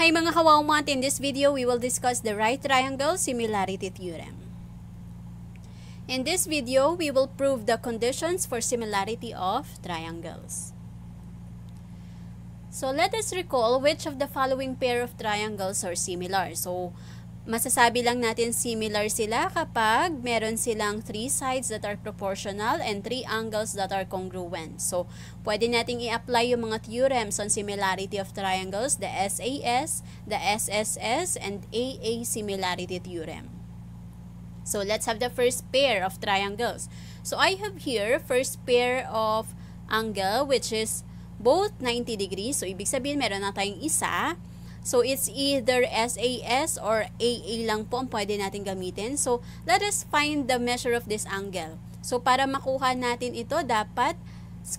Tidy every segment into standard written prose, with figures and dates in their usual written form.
Hi mga kawawmat, in this video we will discuss the right triangle similarity theorem. In this video, we will prove the conditions for similarity of triangles. So let us recall which of the following pair of triangles are similar. So masasabi lang natin similar sila kapag meron silang 3 sides that are proportional and 3 angles that are congruent. So pwede nating i-apply yung mga theorems on similarity of triangles, the SAS, the SSS, and AA similarity theorem. So let's have the first pair of triangles. So I have here first pair of angle which is both 90 degrees. So ibig sabihin meron na tayong isa. So it's either SAS or AA lang po ang pwede natin gamitin. So let us find the measure of this angle. So para makuha natin ito, dapat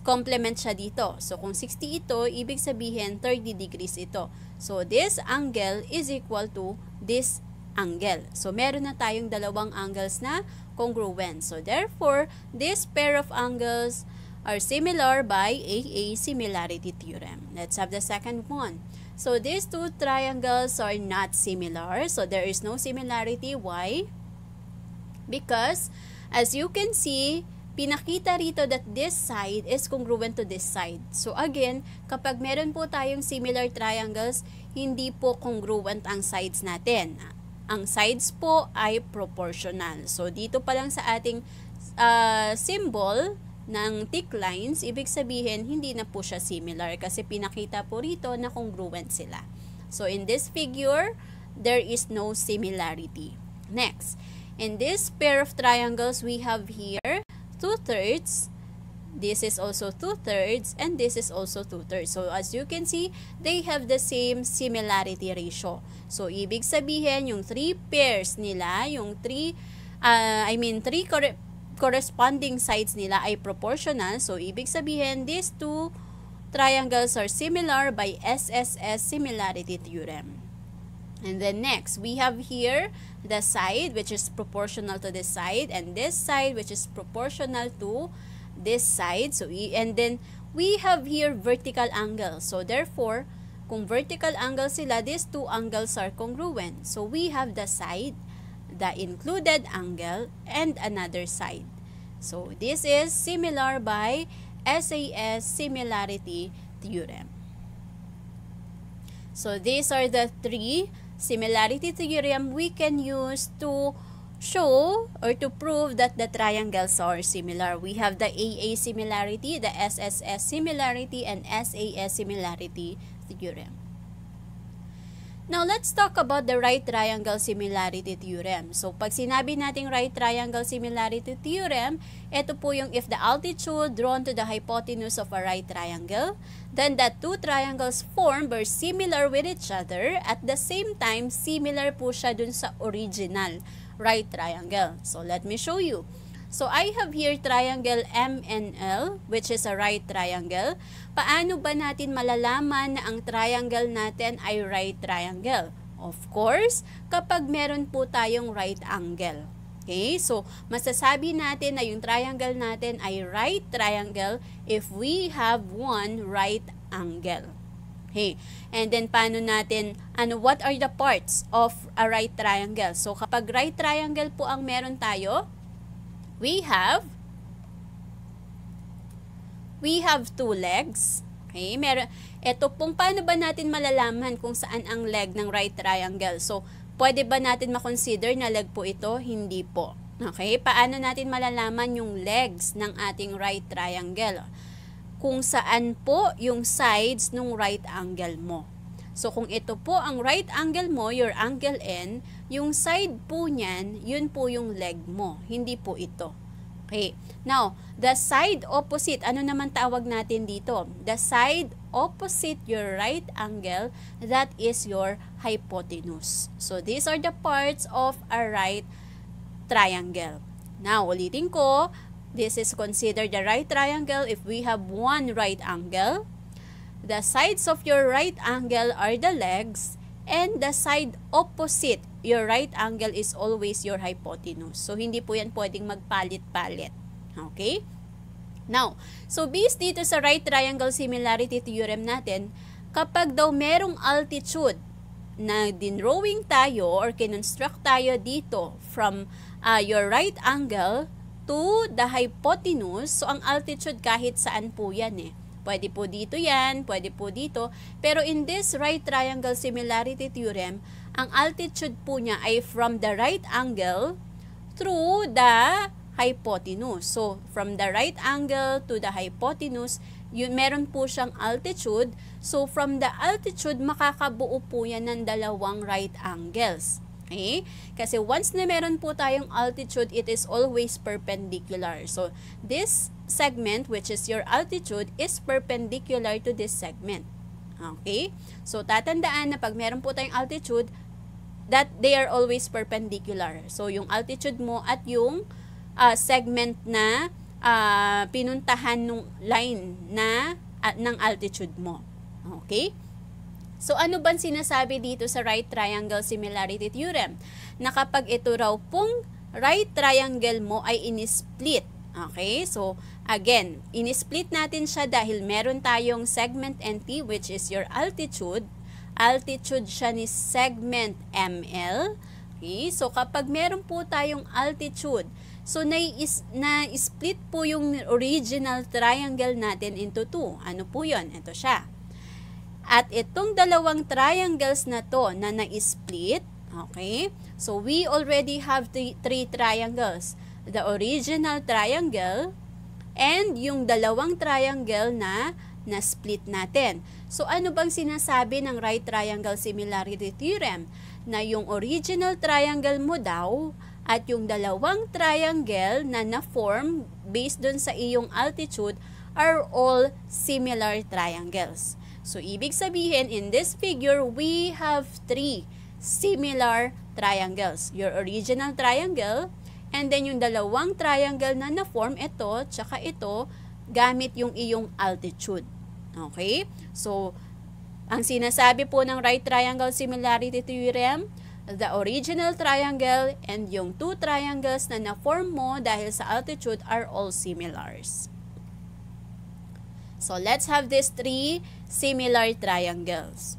complement siya dito. So kung 60 ito, ibig sabihin 30 degrees ito. So this angle is equal to this angle. So meron na tayong dalawang angles na congruent. So therefore, this pair of angles are similar by AA similarity theorem. Let's have the second one. So these two triangles are not similar. So there is no similarity. Why? Because as you can see, pinakita rito that this side is congruent to this side. So again, kapag meron po tayong similar triangles, hindi po congruent ang sides natin. Ang sides po ay proportional. So dito pa lang sa ating symbol ng thick lines, ibig sabihin hindi na po siya similar kasi pinakita po rito na congruent sila. So in this figure, there is no similarity. Next, in this pair of triangles, we have here 2/3. This is also 2/3 and this is also 2/3. So as you can see, they have the same similarity ratio. So ibig sabihin yung 3 pairs nila, yung 3 corresponding sides nila ay proportional. So ibig sabihin these two triangles are similar by SSS similarity theorem. And then next, we have here the side which is proportional to this side and this side which is proportional to this side. So and then we have here vertical angle. So therefore, kung vertical angle sila, these two angles are congruent. So we have the side, the included angle, and another side. So this is similar by SAS similarity theorem. So these are the 3 similarity theorem we can use to show or to prove that the triangles are similar. We have the AA similarity, the SSS similarity, and SAS similarity theorem. Now, let's talk about the right triangle similarity theorem. So, pag sinabi nating right triangle similarity theorem, ito po yung if the altitude drawn to the hypotenuse of a right triangle, then the two triangles formed are similar with each other. At the same time, similar po siya dun sa original right triangle. So, let me show you. So, I have here triangle MNL, which is a right triangle. Paano ba natin malalaman na ang triangle natin ay right triangle? Of course, kapag meron po tayong right angle. Okay? So, masasabi natin na yung triangle natin ay right triangle if we have one right angle. Okay. And then, paano natin, what are the parts of a right triangle? So, kapag right triangle po ang meron tayo, we have 2 legs. Okay, ito pong paano ba natin malalaman kung saan ang leg ng right triangle? So, pwede ba natin makonsider na leg po ito? Hindi po. Okay, paano natin malalaman yung legs ng ating right triangle? Kung saan po yung sides ng right angle mo. So, kung ito po ang right angle mo, your angle N, yung side po niyan, yun po yung leg mo. Hindi po ito. Okay. Now, the side opposite, ano naman tawag natin dito? The side opposite your right angle, that is your hypotenuse. So, these are the parts of a right triangle. Now, ulitin ko, this is considered the right triangle if we have one right angle. The sides of your right angle are the legs, and the side opposite your right angle is always your hypotenuse. So, hindi po yan pwedeng magpalit-palit. Okay? Now, so based dito sa right triangle similarity theorem natin, kapag daw merong altitude dinrawing tayo or kinonstruct tayo dito from your right angle to the hypotenuse, so ang altitude kahit saan po yan eh. Pwede po dito yan, pwede po dito. Pero in this right triangle similarity theorem, ang altitude po niya ay from the right angle through the hypotenuse. So, from the right angle to the hypotenuse, yun, meron po siyang altitude. So, from the altitude, makakabuo po yan ng dalawang right angles. Okay? Kasi once na meron po tayong altitude, it is always perpendicular. So, this segment, which is your altitude, is perpendicular to this segment. Okay? So, tatandaan na pag meron po tayong altitude, that they are always perpendicular. So, yung altitude mo at yung segment na pinuntahan ng line na ng altitude mo. Okay? So, ano bang sinasabi dito sa right triangle similarity theorem? Na kapag ito raw pong right triangle mo ay in-split. Okay? So, again, in-split natin siya dahil meron tayong segment NT, which is your altitude. Altitude siya ni segment ML. Okay? So, kapag meron po tayong altitude, so na-split po yung original triangle natin into two. Ano po yun? Ito siya. At itong dalawang triangles na to na na-split, okay? So, we already have three triangles. The original triangle and yung dalawang triangle na na-split natin. So, ano bang sinasabi ng right triangle similarity theorem? Na yung original triangle mo daw at yung dalawang triangle na na-form based dun sa iyong altitude are all similar triangles. So, ibig sabihin, in this figure, we have three similar triangles. Your original triangle, and then yung dalawang triangle na na-form, ito, tsaka ito, gamit yung iyong altitude. Okay? So, ang sinasabi po ng right triangle similarity theorem, the original triangle and yung two triangles na na-form mo dahil sa altitude are all similars. So, let's have these three similar triangles.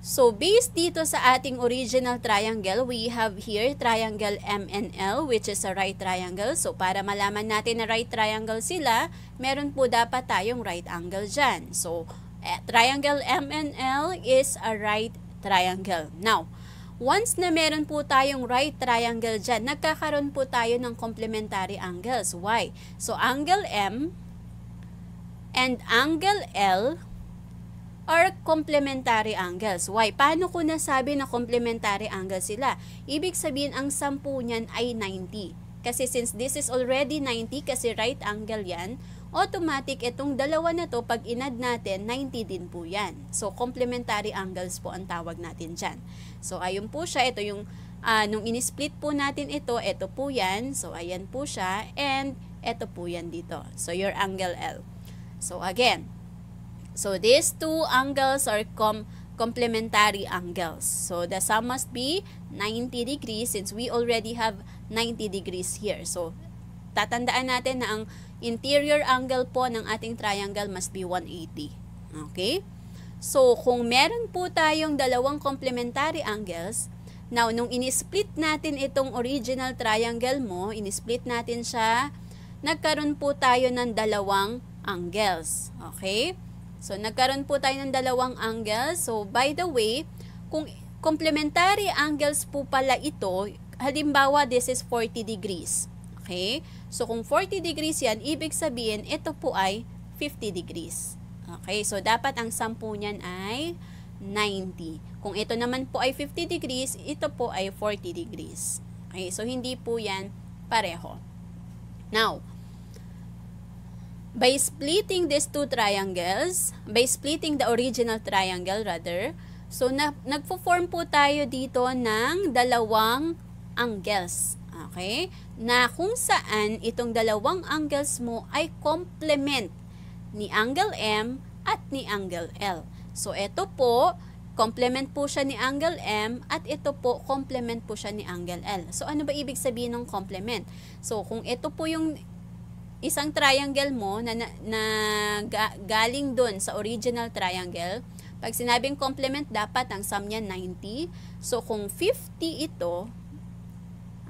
So, based dito sa ating original triangle, we have here triangle MNL, which is a right triangle. So, para malaman natin na right triangle sila, meron po dapat tayong right angle dyan. So, triangle MNL is a right triangle. Now, once na meron po tayong right triangle dyan, nagkakaroon po tayo ng complementary angles. Why? So, angle M and angle L are complementary angles. Why? Paano ko nasabi na complementary angles sila? Ibig sabihin, ang 10 niyan ay 90. Kasi since this is already 90, kasi right angle yan, automatic itong dalawa na to, pag inad natin, 90 din po yan. So, complementary angles po ang tawag natin dyan. So, ayun po siya. Ito yung, nung in-split po natin ito po yan. So, ayan po siya. And, ito po yan dito. So, your angle L. So, again, so these two angles are complementary angles. So, the sum must be 90 degrees since we already have 90 degrees here. So, tatandaan natin na ang interior angle po ng ating triangle must be 180. Okay? So, kung meron po tayong dalawang complementary angles, now, nung in-split natin itong original triangle mo, in-split natin siya, nagkaroon po tayo ng dalawang angles. Okay? So, nagkaroon po tayo ng dalawang angles. So, by the way, kung complementary angles po pala ito, halimbawa, this is 40 degrees. Okay? So, kung 40 degrees yan, ibig sabihin, ito po ay 50 degrees. Okay? So, dapat ang 10 niyan ay 90. Kung ito naman po ay 50 degrees, ito po ay 40 degrees. Okay? So, hindi po yan pareho. Now, by splitting these two triangles, by splitting the original triangle rather, so nagpo-form po tayo dito ng dalawang angles. Okay? Na kung saan itong dalawang angles mo ay complement ni angle M at ni angle L. So, ito po, complement po siya ni angle M at ito po, complement po siya ni angle L. So, ano ba ibig sabihin ng complement? So, kung ito po yung isang triangle mo na galing dun sa original triangle, Pag sinabing complement, dapat ang sum niya 90. So, kung 50 ito,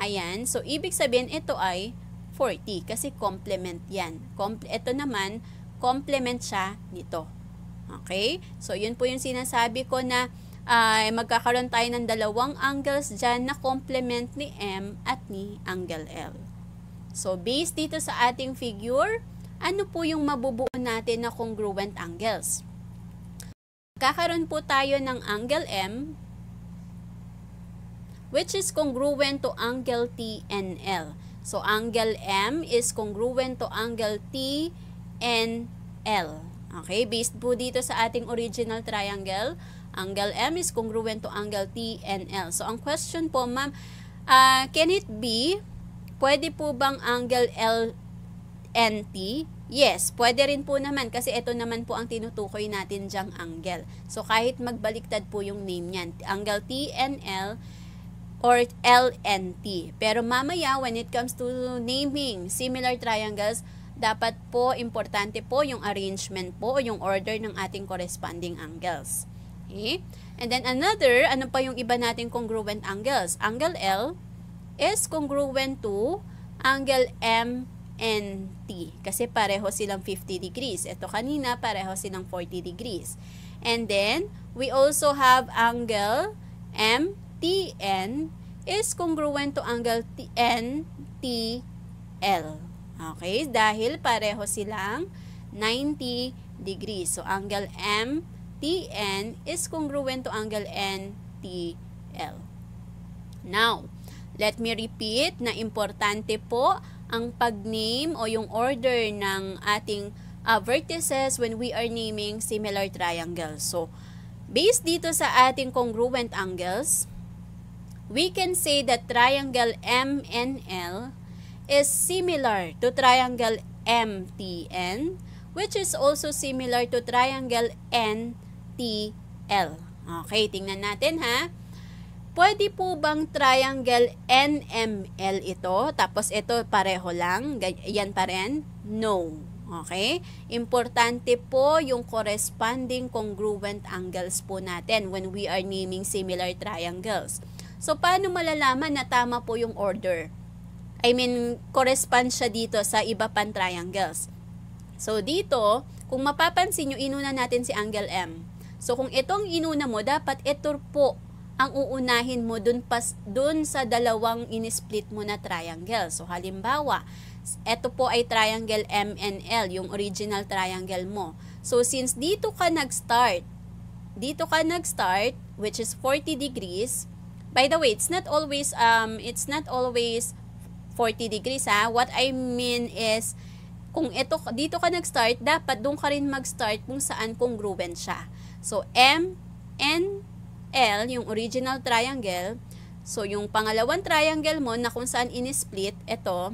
ayan, so ibig sabihin ito ay 40 kasi complement yan. Ito naman, complement siya nito. Okay? So, yun po yung sinasabi ko na magkakaroon tayo ng dalawang angles dyan na complement ni M at ni angle L. So, based dito sa ating figure, ano po yung mabubuo natin na congruent angles? Kakaroon po tayo ng angle M, which is congruent to angle T and L. So, angle M is congruent to angle T and L. Okay, based po dito sa ating original triangle, angle M is congruent to angle T and L. So, ang question po, ma'am, can it be, pwede po bang angle L and T? Yes, pwede rin po naman kasi ito naman po ang tinutukoy natin dyang angle. So, kahit magbaliktad po yung name niyan, angle T and L or L and T. Pero mamaya, when it comes to naming similar triangles, dapat po, importante po yung arrangement po o yung order ng ating corresponding angles. Okay? And then another, ano pa yung iba nating congruent angles? Angle L is congruent to angle M and T. Kasi pareho silang 50 degrees. Ito kanina, pareho silang 40 degrees. And then, we also have angle M, T, N is congruent to angle N, T, L. Okay? Dahil pareho silang 90 degrees. So, angle M, T, N is congruent to angle N, T, L. Now, let me repeat na importante po ang pag-name o yung order ng ating vertices when we are naming similar triangles. So, based dito sa ating congruent angles, we can say that triangle M and L is similar to triangle MTN, which is also similar to triangle NTL. Okay, tingnan natin ha. Pwede po bang triangle NML ito? Tapos ito pareho lang, yan pa rin? No. Okay? Importante po yung corresponding congruent angles po natin when we are naming similar triangles. So, paano malalaman na tama po yung order? I mean, correspond siya dito sa iba pang triangles. So, dito, kung mapapansin nyo, inuna natin si angle M. So, kung itong inuna mo, dapat ito po ang uunahin mo dun sa dalawang in-split mo na triangle. So, halimbawa, ito po ay triangle M and L, yung original triangle mo. So, since dito ka nag-start, which is 40 degrees, by the way, it's not always 40 degrees ha. What I mean is, kung dito ka nag-start, dapat doon ka rin mag-start kung saan congruent siya. So, M, N, L, yung original triangle. So, yung pangalawang triangle mo na kung saan in-split, ito,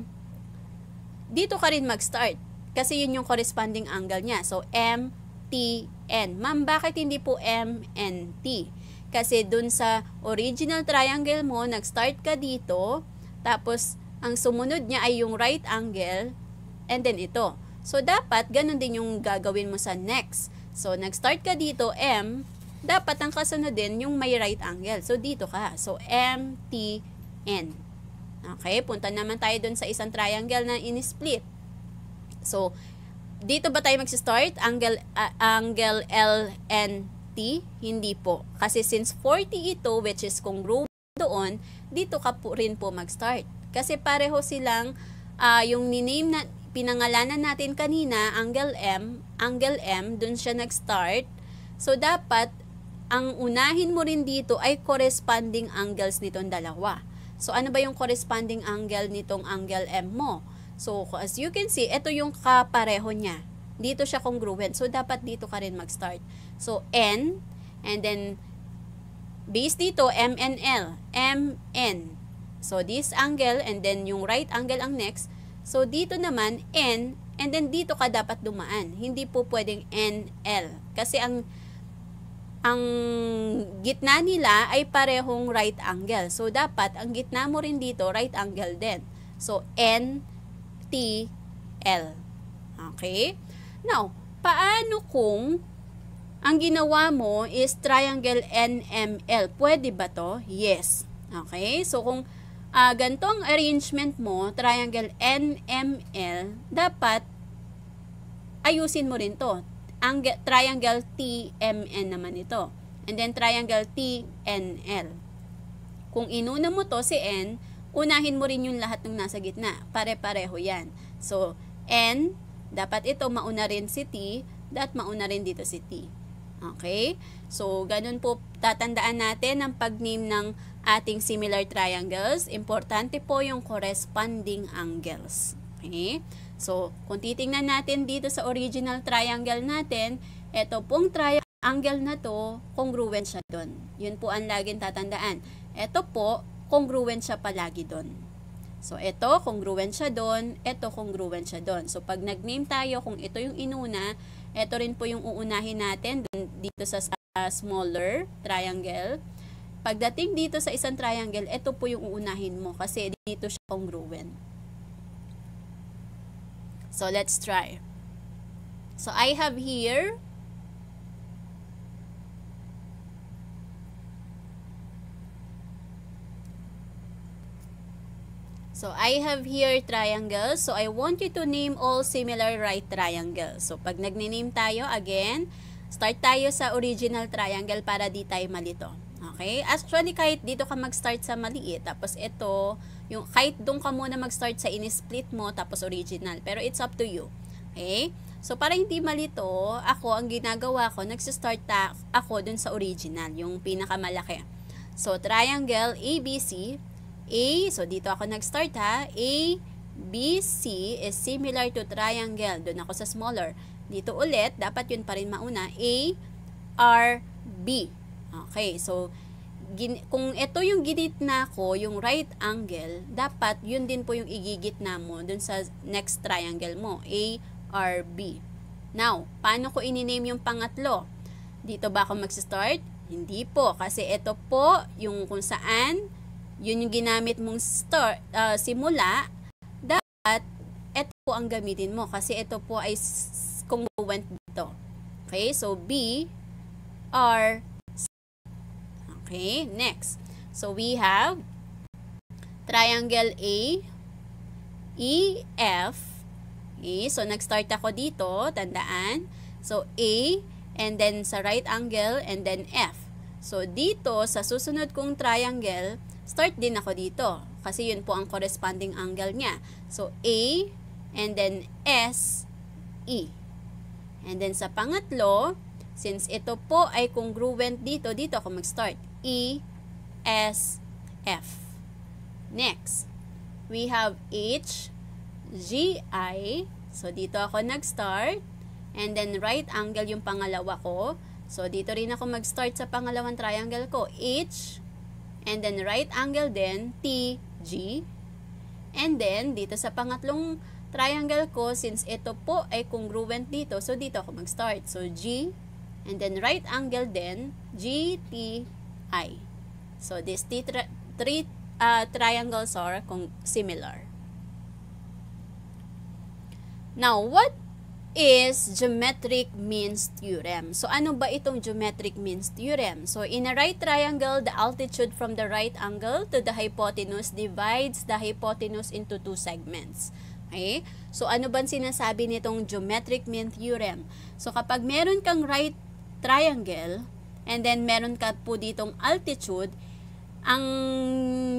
dito ka rin mag-start. Kasi yun yung corresponding angle niya. So, M, T, N. Ma'am, bakit hindi po M, N, T? Kasi dun sa original triangle mo, nag-start ka dito, tapos, ang sumunod niya ay yung right angle, and then ito. So, dapat, ganun din yung gagawin mo sa next. So, nag-start ka dito, M, dapat ang kasunod din yung may right angle. So, dito ka. So, M, T, N. Okay, punta naman tayo dun sa isang triangle na in-split. So, dito ba tayo mag-start? Angle L, N, T? Hindi po. Kasi since 40 ito, which is congruent doon, dito ka po rin po mag-start. Kasi pareho silang, yung niname na pinangalanan natin kanina, angle M, dun siya nag-start. So, dapat, ang unahin mo rin dito ay corresponding angles nitong dalawa. So, ano ba yung corresponding angle nitong angle M mo? So, as you can see, ito yung kapareho niya. Dito siya congruent. So, dapat dito ka rin mag-start. So, N, and then, base dito, M and L. M, N. So, this angle, and then yung right angle ang next. So, dito naman, N, and then dito ka dapat dumaan. Hindi po pwedeng N, L. Kasi ang gitna nila ay parehong right angle. So, dapat, ang gitna mo rin dito, right angle din. So, N, T, L. Okay? Now, paano kung ang ginawa mo is triangle NML. Pwede ba to? Yes. Okay? So, kung ganito ang arrangement mo, triangle NML, dapat ayusin mo rin to. Triangle TMN naman ito. And then, triangle TNL. Kung inuna mo to si N, unahin mo rin yung lahat ng nasa gitna. Pare-pareho yan. So, N, dapat ito mauna rin si T, at mauna rin dito si T. Okay? So, ganun po tatandaan natin ang pag-name ng ating similar triangles. Importante po yung corresponding angles. Okay? So, kung titingnan natin dito sa original triangle natin, ito pong triangle na to, congruent siya doon. Yun po ang laging tatandaan. Ito po, congruent siya palagi doon. So, ito, congruent siya doon. Ito, congruent siya doon. So, pag nag-name tayo, kung ito yung inuna, ito rin po yung uunahin natin dito sa smaller triangle. Pagdating dito sa isang triangle, ito po yung uunahin mo kasi dito siya congruent. So, let's try. So, I have here triangles. So, I want you to name all similar right triangles. So, pag nag-name tayo, again, start tayo sa original triangle para di tayo malito. Okay? Actually, kahit dito ka mag-start sa maliit, tapos ito, kahit doon ka muna mag-start sa in-split mo, tapos original. Pero it's up to you. Okay? So, para hindi malito, ang ginagawa ko, nag-start ako dun sa original, yung pinakamalaki. So, triangle ABC, so dito ako nag-start ha. ABC is similar to triangle. Doon ako sa smaller. Dito ulit, dapat yun pa rin mauna. ARB. Okay, so kung ito yung ginitna ko, yung right angle, dapat yun din po yung igigitna mo dun sa next triangle mo. ARB. Now, paano ko i-name yung pangatlo? Dito ba ako mag-start? Hindi po, kasi ito po yung kung saan yun yung ginamit mong simula, dapat ito po ang gamitin mo kasi ito po ay congruent dito. Okay, so B, R, C. Okay, next. So we have triangle A, E, F. Okay, so nag-start ako dito, tandaan. So A, and then sa right angle, and then F. So dito, sa susunod kong triangle, start din ako dito kasi yun po ang corresponding angle niya. So, A and then S, E. And then sa pangatlo, since ito po ay congruent dito, dito ako mag-start. E, S, F. Next, we have H, G, I. So, dito ako nag-start. And then right angle yung pangalawa ko. So, dito rin ako mag-start sa pangalawang triangle ko. H, and then right angle din, T, G. And then, dito sa pangatlong triangle ko, since ito po ay congruent dito, so dito ako mag-start. So, G, and then right angle din, G, T, I. So, these three triangles are similar. Now, what is geometric means theorem? So, ano ba itong geometric means theorem? So, in a right triangle, the altitude from the right angle to the hypotenuse divides the hypotenuse into two segments. Okay? So, ano ba sinasabi nitong geometric mean theorem? So, kapag meron kang right triangle, and then meron ka po ditong altitude, ang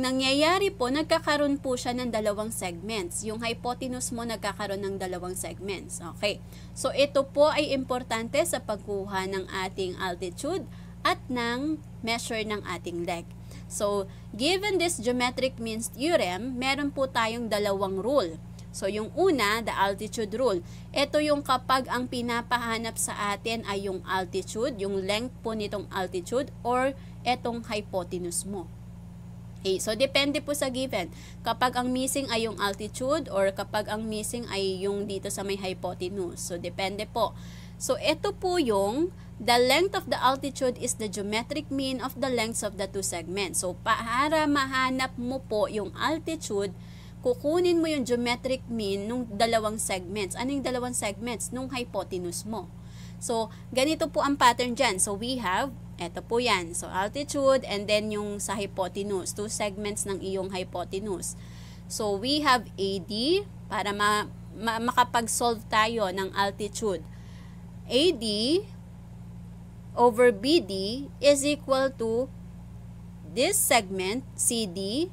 nangyayari po, nagkakaroon po siya ng dalawang segments. Yung hypotenuse mo nagkakaroon ng dalawang segments. Okay. So, ito po ay importante sa pagkuha ng ating altitude at ng measure ng ating leg. So, given this geometric means theorem, meron po tayong dalawang rule. So, yung una, the altitude rule. Ito yung kapag ang pinapahanap sa atin ay yung altitude, yung length po nitong altitude, or etong hypotenuse mo. Okay, so depende po sa given. Kapag ang missing ay yung altitude or kapag ang missing ay yung dito sa may hypotenuse. So depende po. So ito po yung the length of the altitude is the geometric mean of the lengths of the two segments. So para mahanap mo po yung altitude, kukunin mo yung geometric mean nung dalawang segments. Ano yung dalawang segments? Nung hypotenuse mo. So, ganito po ang pattern dyan. So, we have, eto po yan. So, altitude and then yung sa hypotenuse. 2 segments ng iyong hypotenuse. So, we have AD para makapag-solve tayo ng altitude. AD over BD is equal to this segment, CD,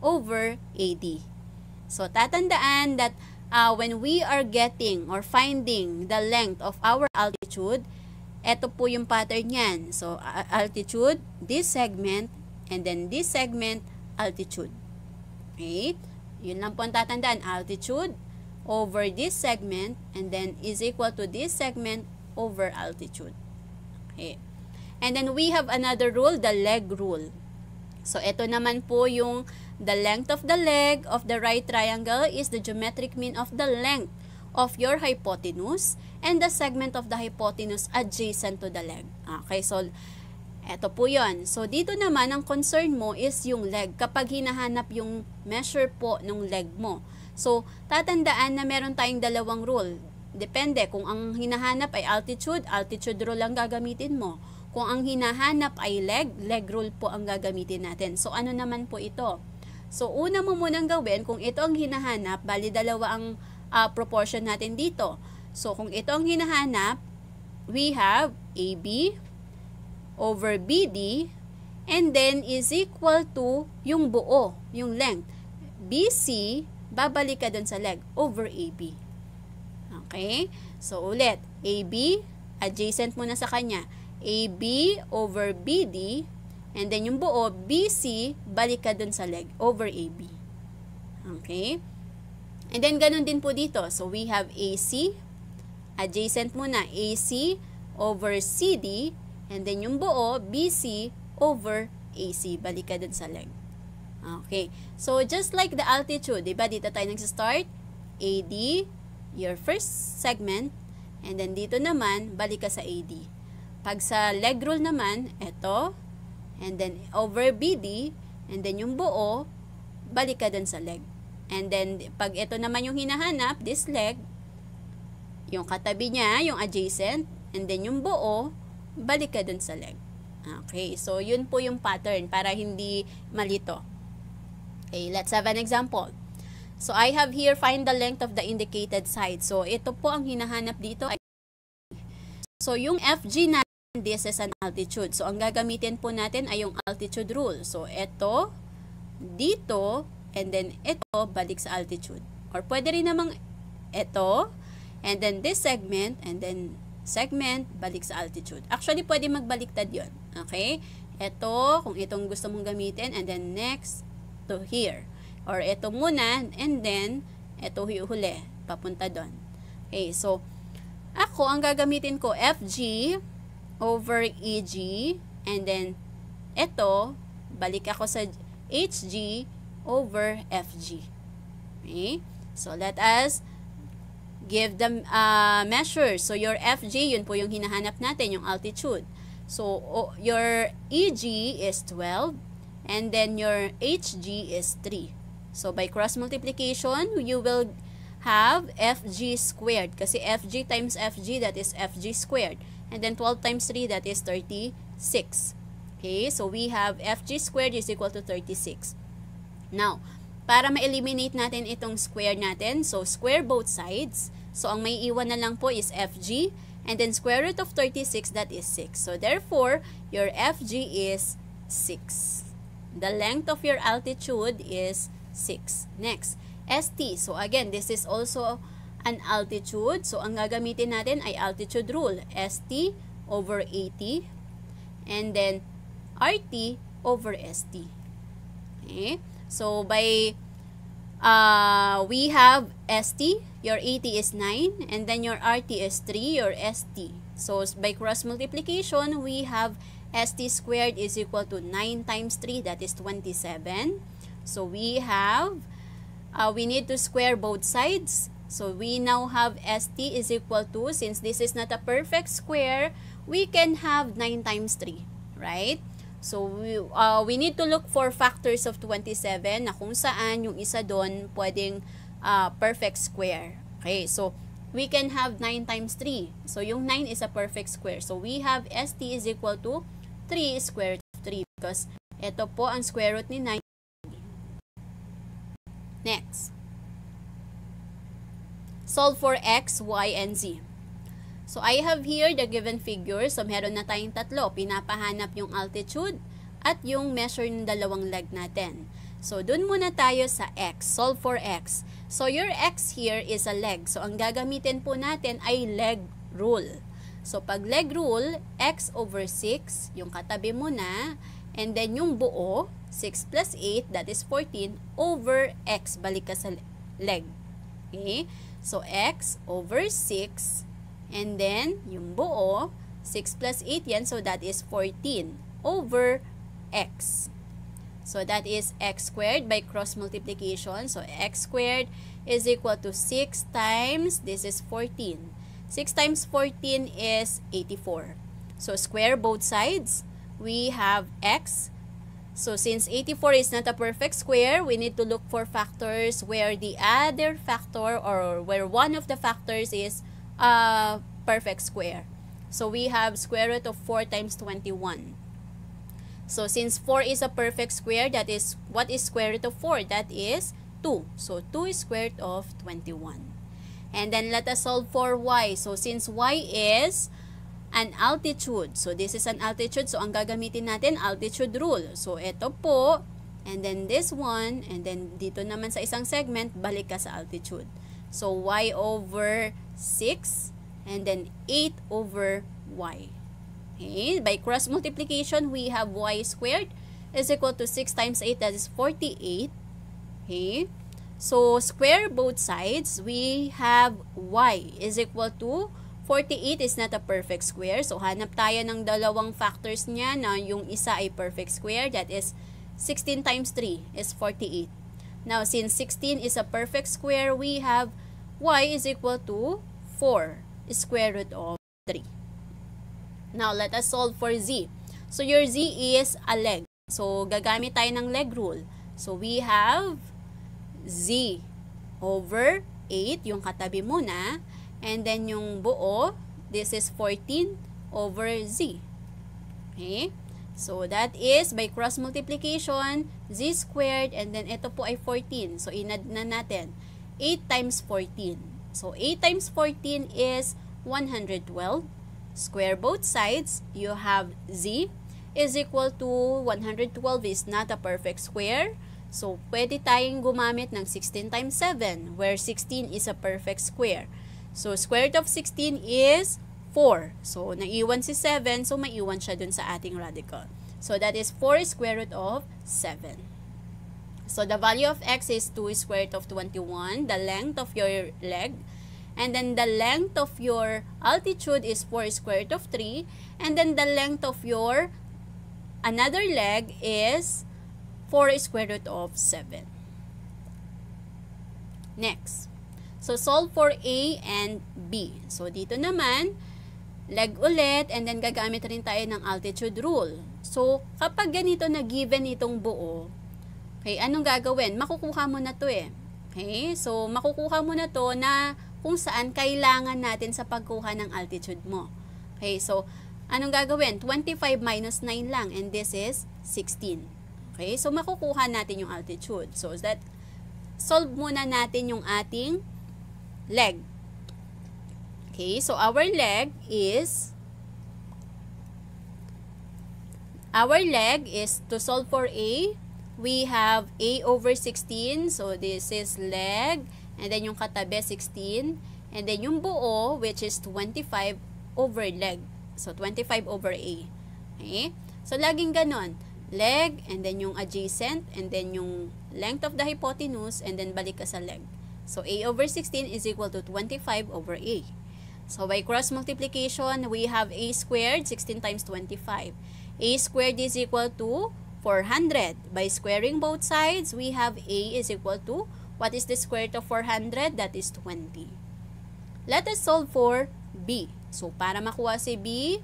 over AD. So, tatandaan that when we are getting or finding the length of our altitude, ito po yung pattern yan. So, altitude, this segment, and then this segment, altitude. Okay? Yun lang po ang tatandaan. Altitude over this segment, and then is equal to this segment over altitude. Okay? And then we have another rule, the leg rule. So, ito naman po yung the length of the leg of the right triangle is the geometric mean of the length of your hypotenuse and the segment of the hypotenuse adjacent to the leg. Okay, so eto po yun. So, dito naman, ang concern mo is yung leg. Kapag hinahanap yung measure po ng leg mo. So, tatandaan na meron tayong dalawang rule. Depende, kung ang hinahanap ay altitude, altitude rule ang gagamitin mo. Kung ang hinahanap ay leg, leg rule po ang gagamitin natin. So, ano naman po ito? So, una mo munang gawin, kung ito ang hinahanap, bali dalawa ang proportion natin dito. So, kung ito ang hinahanap, we have AB over BD, and then is equal to yung buo, yung length. BC, babalik ka dun sa leg, over AB. Okay? So, ulit, AB, adjacent muna sa kanya. AB over BD, and then yung buo, BC, balik ka dun sa leg, over AB. Okay? And then, ganun din po dito. So, we have AC, adjacent muna, AC over CD, and then yung buo, BC over AC, balik ka dun sa leg. Okay? So, just like the altitude, diba? Dito tayo nagsistart, AD, your first segment, and then dito naman, balik ka sa AD. Pag sa leg rule naman, eto, and then over BD, and then yung buo, balik ka dun sa leg. And then, pag ito naman yung hinahanap, this leg, yung katabi niya, yung adjacent, and then yung buo, balik ka dun sa leg. Okay, so yun po yung pattern para hindi malito. Okay, let's have an example. So, I have here, find the length of the indicated side. So, ito po ang hinahanap dito. So, yung FG natin, this is an altitude. So, ang gagamitin po natin ay yung altitude rule. So, ito, dito, and then ito, balik sa altitude. Or pwede rin namang ito, and then this segment, and then segment, balik sa altitude. Actually, pwede magbaliktad yun. Okay? Ito, kung itong gusto mong gamitin, and then next to here. Or ito muna, and then ito huli, papunta doon. Okay, so, ako, ang gagamitin ko, FG, over EG, and then ito, balik ako sa HG over FG. Okay? So, let us give them measures. So, your FG, yun po yung hinahanap natin, yung altitude. So, your EG is 12, and then your HG is 3. So, by cross multiplication, you will have FG squared. Kasi FG times FG, that is FG squared. And then 12 times 3, that is 36. Okay, so we have FG squared is equal to 36. Now, para ma-eliminate natin itong square natin, so square both sides. So, ang may iwan na lang po is FG. And then square root of 36, that is 6. So, therefore, your FG is 6. The length of your altitude is 6. Next, ST. So, again, this is also an altitude. So, ang gagamitin natin ay altitude rule. ST over AT. And then, RT over ST. Okay? So, by, we have ST. Your AT is 9. And then, your RT is 3. Your ST. So, by cross multiplication, we have ST squared is equal to 9 times 3. That is 27. So, we have, we need to square both sides. So, we now have ST is equal to, since this is not a perfect square, we can have 9 times 3, right? So, we need to look for factors of 27 na kung saan yung isa doon pwedeng perfect square. Okay, so, we can have 9 times 3. So, yung 9 is a perfect square. So, we have ST is equal to 3 square root of 3 because ito po ang square root ni 9. Next. Solve for x, y, and z. So, I have here the given figure. So, meron na tayong tatlo. Pinapahanap yung altitude at yung measure ng dalawang leg natin. So, dun muna tayo sa x. Solve for x. So, your x here is a leg. So, ang gagamitin po natin ay leg rule. So, pag leg rule, x over 6, yung katabi mo na, and then yung buo, 6 plus 8, that is 14, over x. Balik ka sa leg. Okay? So, x over 6, and then yung buo, 6 plus 8 yan, so that is 14 over x. So, that is x squared by cross multiplication. So, x squared is equal to 6 times, this is 14. 6 times 14 is 84. So, square both sides. We have x. So, since 84 is not a perfect square, we need to look for factors where the other factor or where one of the factors is a perfect square. So, we have square root of 4 times 21. So, since 4 is a perfect square, that is, what is square root of 4? That is 2. So, 2 is square root of 21. And then, let us solve for y. So, since y is an altitude. So, this is an altitude. So, ang gagamitin natin, altitude rule. So, ito po, and then this one, and then dito naman sa isang segment, balik ka sa altitude. So, y over 6, and then 8 over y. Okay, by cross multiplication, we have y squared is equal to 6 times 8, that is 48. Okay, so square both sides, we have y is equal to 48 is not a perfect square. So, hanap tayo ng dalawang factors niya na yung isa ay perfect square, that is 16 times 3 is 48. Now, since 16 is a perfect square, we have y is equal to 4 square root of 3. Now, let us solve for z. So, your z is a leg. So, gagamit tayo ng leg rule. So, we have z over 8, yung katabi muna. And then, yung buo, this is 14 over z. Okay? So, that is, by cross multiplication, z squared, and then ito po ay 14. So, inad na natin. 8 times 14. So, 8 times 14 is 112. Square both sides, you have z is equal to 112 is not a perfect square. So, pwede tayong gumamit ng 16 times 7, where 16 is a perfect square. So, square root of 16 is 4. So, naiwan si 7, so maiwan siya dun sa ating radical. So, that is 4 square root of 7. So, the value of x is 2 square root of 21, the length of your leg. And then, the length of your altitude is 4 square root of 3. And then, the length of your another leg is 4 square root of 7. Next. So, solve for A and B. So, dito naman, leg ulit, and then gagamit rin tayo ng altitude rule. So, kapag ganito na given itong buo, okay, anong gagawin? Makukuha mo na to eh. Okay, so, makukuha mo na to na kung saan kailangan natin sa pagkuha ng altitude mo. Okay, so, anong gagawin? 25 minus 9 lang, and this is 16. Okay, so makukuha natin yung altitude. So, that, solve muna natin yung ating leg. Okay, so our leg is to solve for A. We have A over 16. So, this is leg. And then, yung katabi, 16. And then, yung buo, which is 25 over leg. So, 25 over A. Okay? So, laging ganon. Leg, and then yung adjacent, and then yung length of the hypotenuse, and then balik ka sa leg. So, A over 16 is equal to 25 over A. So, by cross multiplication, we have A squared, 16 times 25. A squared is equal to 400. By squaring both sides, we have A is equal to, what is the square root of 400? That is 20. Let us solve for B. So, para makuha si B,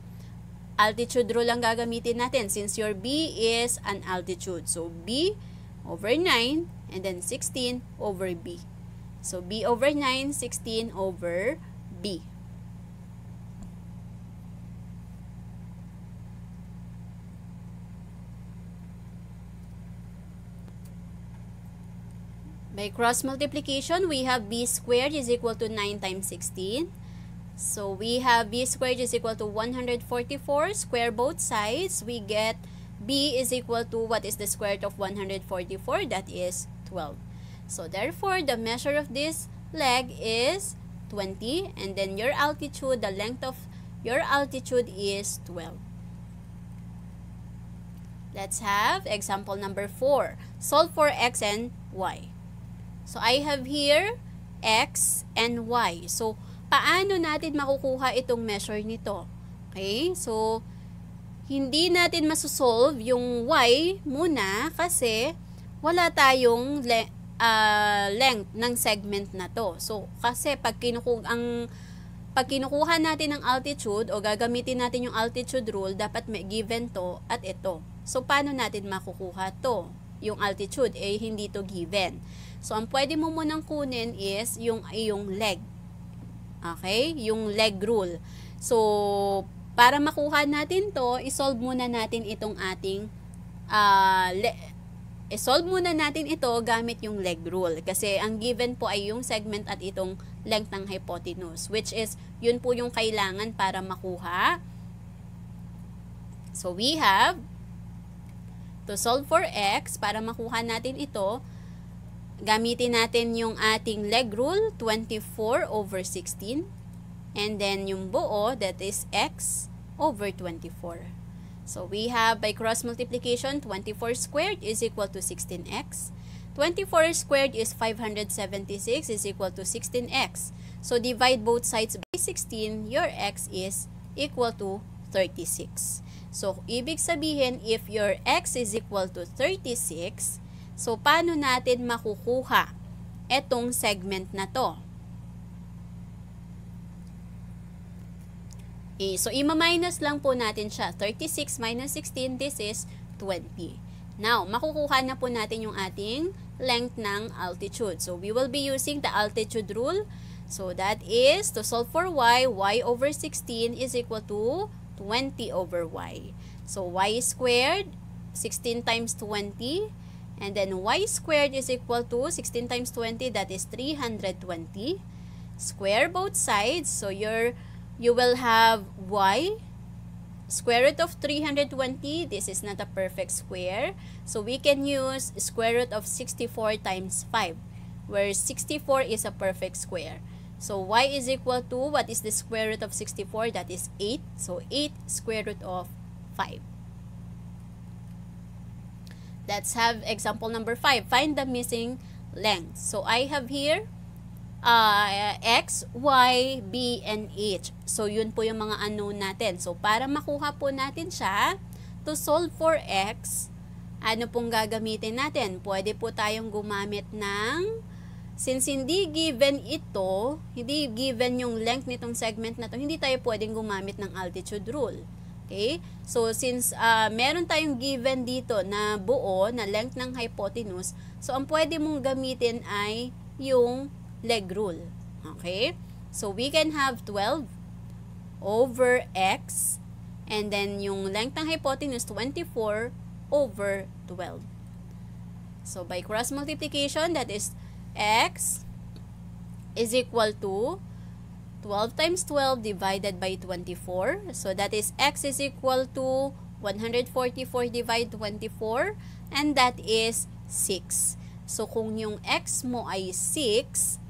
altitude rule ang gagamitin natin since your B is an altitude. So, B over 9 and then 16 over B. So, B over 9, 16 over B. By cross multiplication, we have b squared is equal to 9 times 16. So we have b squared is equal to 144. Square both sides. We get b is equal to, what is the square root of 144? That is 12. So therefore, the measure of this leg is 20. And then your altitude, the length of your altitude is 12. Let's have example number 4. Solve for x and y. So, I have here x and y. So, paano natin makukuha itong measure nito? Okay? So, hindi natin masosolve yung y muna kasi wala tayong length ng segment na to. So, kasi pag kinukuha natin ang altitude o gagamitin natin yung altitude rule, dapat may given to at ito. So, paano natin makukuha to? Yung altitude, hindi to given. So, ang pwede mo munang kunin is yung leg. Okay? Yung leg rule. So, para makuha natin to, isolve muna natin itong ating isolve muna natin ito gamit yung leg rule. Kasi ang given po ay yung segment at itong length ng hypotenuse, which is, yun po yung kailangan para makuha. So, we have to solve for x, para makuha natin ito, gamitin natin yung ating leg rule, 24 over 16. And then yung buo, that is x over 24. So we have by cross multiplication, 24 squared is equal to 16x. 24 squared is 576 is equal to 16x. So divide both sides by 16, your x is equal to 36. So ibig sabihin, if your x is equal to 36, so, paano natin makukuha etong segment na to? So, ima-minus lang po natin siya. 36 minus 16, this is 20. Now, makukuha na po natin yung ating length ng altitude. So, we will be using the altitude rule. So, that is, to solve for y over 16 is equal to 20 over y. So, y squared, 16 times 20. And then y squared is equal to 16 times 20, that is 320. Square both sides, so you will have y square root of 320. This is not a perfect square, so we can use square root of 64 times 5, where 64 is a perfect square. So y is equal to, what is the square root of 64? That is 8. So 8 square root of 5. Let's have example number 5. Find the missing length. So, I have here x, y, b, and h. So, yun po yung mga unknown natin. So, para makuha po natin siya, to solve for x, ano pong gagamitin natin? Pwede po tayong gumamit ng, since hindi given ito, hindi given yung length nitong segment na to, hindi tayo pwedeng gumamit ng altitude rule. Okay? So, since meron tayong given dito na buo, na length ng hypotenuse, so, ang pwede mong gamitin ay yung leg rule. Okay? So, we can have 12 over x, and then yung length ng hypotenuse, 24 over 12. So, by cross multiplication, that is x is equal to 12 times 12 divided by 24. So, that is x is equal to 144 divided 24. And that is 6. So, kung yung x mo ay 6,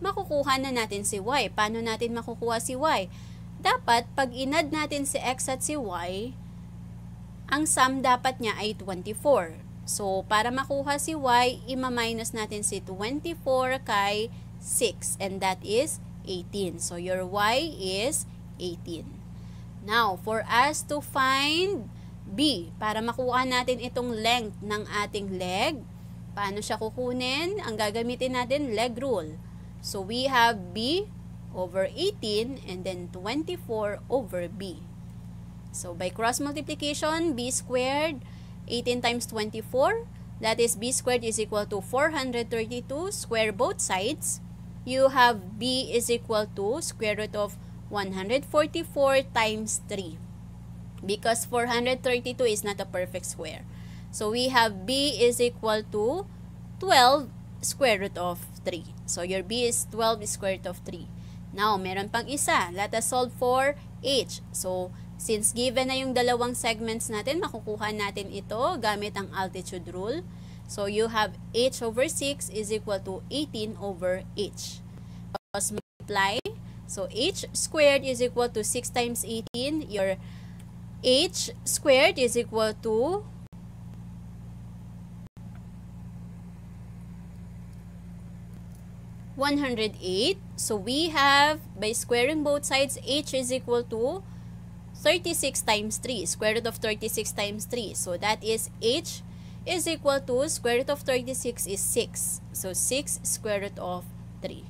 makukuha na natin si y. Paano natin makukuha si y? Dapat, pag inad natin si x at si y, ang sum dapat niya ay 24. So, para makuha si y, ima-minus natin si 24 kay 6. And that is 18. So, your y is 18. Now, for us to find b, para makuha natin itong length ng ating leg, paano siya kukunin? Ang gagamitin natin, leg rule. So, we have b over 18 and then 24 over b. So, by cross multiplication, b squared, 18 times 24, that is b squared is equal to 432, square both sides. you have b is equal to square root of 144 times 3. Because 432 is not a perfect square. So we have b is equal to 12 square root of 3. So your b is 12 square root of 3. Now, meron pang isa. Let us solve for h. So, since given na yung dalawang segments natin, makukuha natin ito gamit ang altitude rule. So, you have h over 6 is equal to 18 over h. Tapos multiply. So, h squared is equal to 6 times 18. Your h squared is equal to 108. So we have, by squaring both sides, h is equal to 36 times 3. Square root of 36 times 3. So that is h is equal to square root of 36 is 6. So 6 square root of 3.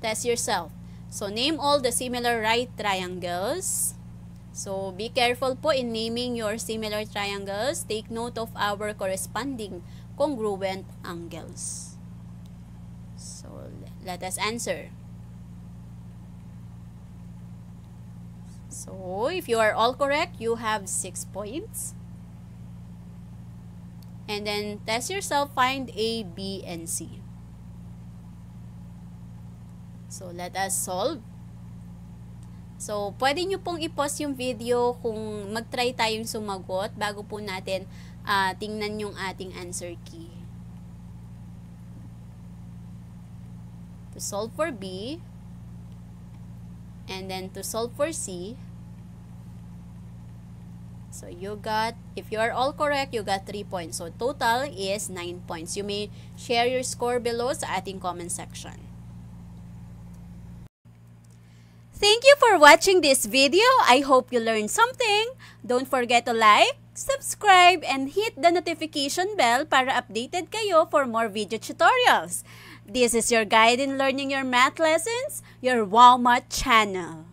Test yourself. So name all the similar right triangles. So be careful po in naming your similar triangles. Take note of our corresponding congruent angles. So, let us answer. So, if you are all correct, you have 6 points. And then, test yourself, find A, B, and C. So, let us solve. So, pwede nyo pong i-pause yung video kung mag-try tayong sumagot bago po natin tingnan yung ating answer key. To solve for B, and then to solve for C. So you got, if you are all correct, you got 3 points. So total is 9 points. You may share your score below sa ating comment section. Thank you for watching this video. I hope you learned something. Don't forget to like, subscribe, and hit the notification bell para updated kayo for more video tutorials. This is your guide in learning your math lessons, your Wow Math channel.